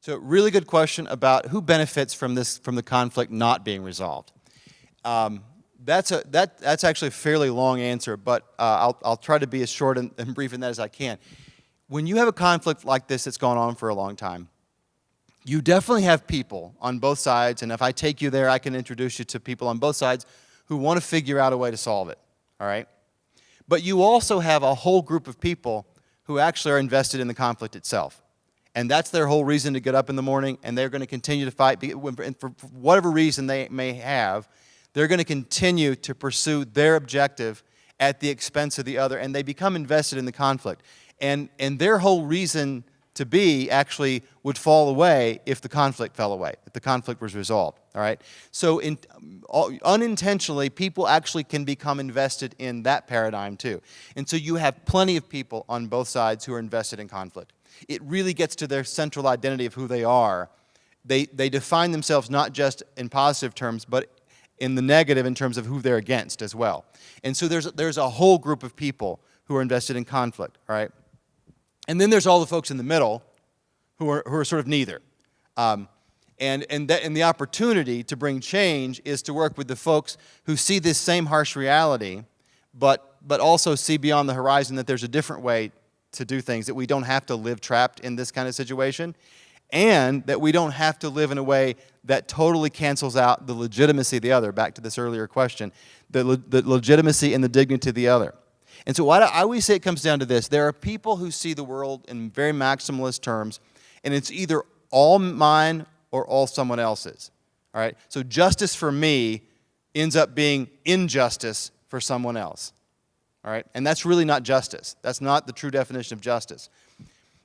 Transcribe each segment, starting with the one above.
So really good question about who benefits from the conflict not being resolved. That's actually a fairly long answer, but I'll try to be as short and brief in that as I can. When you have a conflict like this that's gone on for a long time, you definitely have people on both sides, and if I take you there, I can introduce you to people on both sides who want to figure out a way to solve it, all right? But you also have a whole group of people who actually are invested in the conflict itself. And that's their whole reason to get up in the morning, and they're going to continue to fight. And for whatever reason they may have, they're going to continue to pursue their objective at the expense of the other, and they become invested in the conflict. And their whole reason to be actually would fall away if the conflict fell away, if the conflict was resolved, all right? So unintentionally, people actually can become invested in that paradigm too. And so you have plenty of people on both sides who are invested in conflict. It really gets to their central identity of who they are. They define themselves not just in positive terms, but in the negative in terms of who they're against as well. And so there's a whole group of people who are invested in conflict, all right? And then there's all the folks in the middle who are sort of neither. And the opportunity to bring change is to work with the folks who see this same harsh reality, but also see beyond the horizon that there's a different way to do things, that we don't have to live trapped in this kind of situation, and that we don't have to live in a way that totally cancels out the legitimacy of the other, back to this earlier question, the legitimacy and the dignity of the other. And so I always say it comes down to this. There are people who see the world in very maximalist terms, and it's either all mine or all someone else's. All right? So justice for me ends up being injustice for someone else. All right? And that's really not justice. That's not the true definition of justice.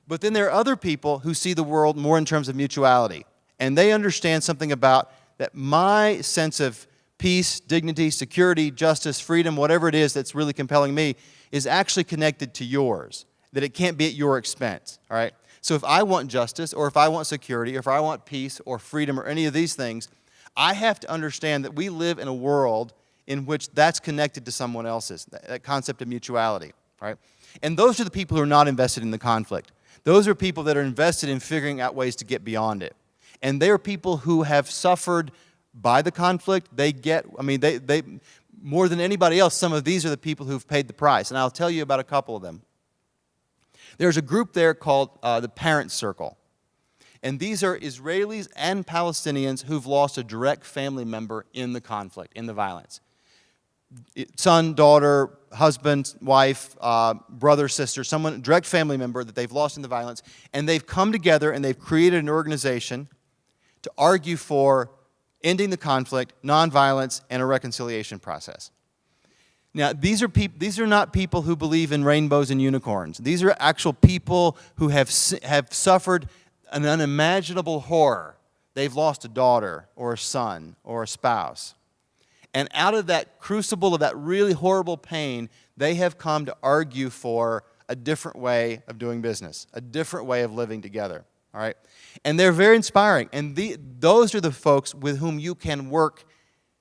But then there are other people who see the world more in terms of mutuality, and they understand something about that my sense of peace, dignity, security, justice, freedom, whatever it is that's really compelling me, is actually connected to yours, that it can't be at your expense, all right? So if I want justice, or if I want security, or if I want peace, or freedom, or any of these things, I have to understand that we live in a world in which that's connected to someone else's, that concept of mutuality, right? And those are the people who are not invested in the conflict. Those are people that are invested in figuring out ways to get beyond it. And they are people who have suffered by the conflict. They more than anybody else, some of these are the people who've paid the price. And I'll tell you about a couple of them. There's a group there called the Parent Circle. And these are Israelis and Palestinians who've lost a direct family member in the conflict, in the violence. Son, daughter, husband, wife, brother, sister, someone, direct family member that they've lost in the violence. And they've come together and they've created an organization to argue for ending the conflict, nonviolence, and a reconciliation process. Now, these are not people who believe in rainbows and unicorns. These are actual people who have suffered an unimaginable horror. They've lost a daughter or a son or a spouse. And out of that crucible of that really horrible pain, they have come to argue for a different way of doing business, a different way of living together. All right? And they're very inspiring. And those are the folks with whom you can work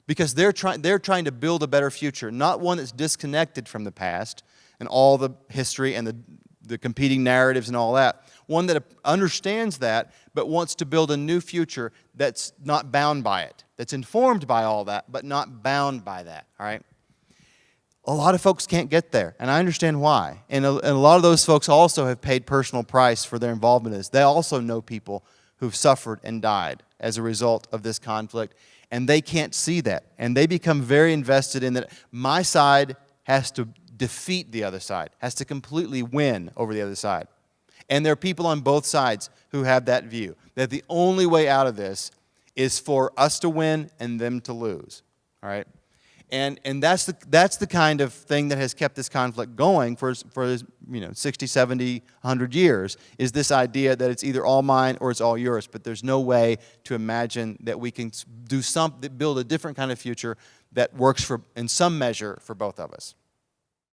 because they're trying to build a better future, not one that's disconnected from the past and all the history and the competing narratives and all that. One that understands that but wants to build a new future that's not bound by it, that's informed by all that but not bound by that. All right? A lot of folks can't get there, and I understand why. And a lot of those folks also have paid personal price for their involvement in this. They also know people who've suffered and died as a result of this conflict, and they can't see that. And they become very invested in that my side has to defeat the other side, has to completely win over the other side. And there are people on both sides who have that view, that the only way out of this is for us to win and them to lose, all right? And that's the kind of thing that has kept this conflict going for 60, 70, 100 years, is this idea that it's either all mine or it's all yours, but there's no way to imagine that we can build a different kind of future that works in some measure for both of us.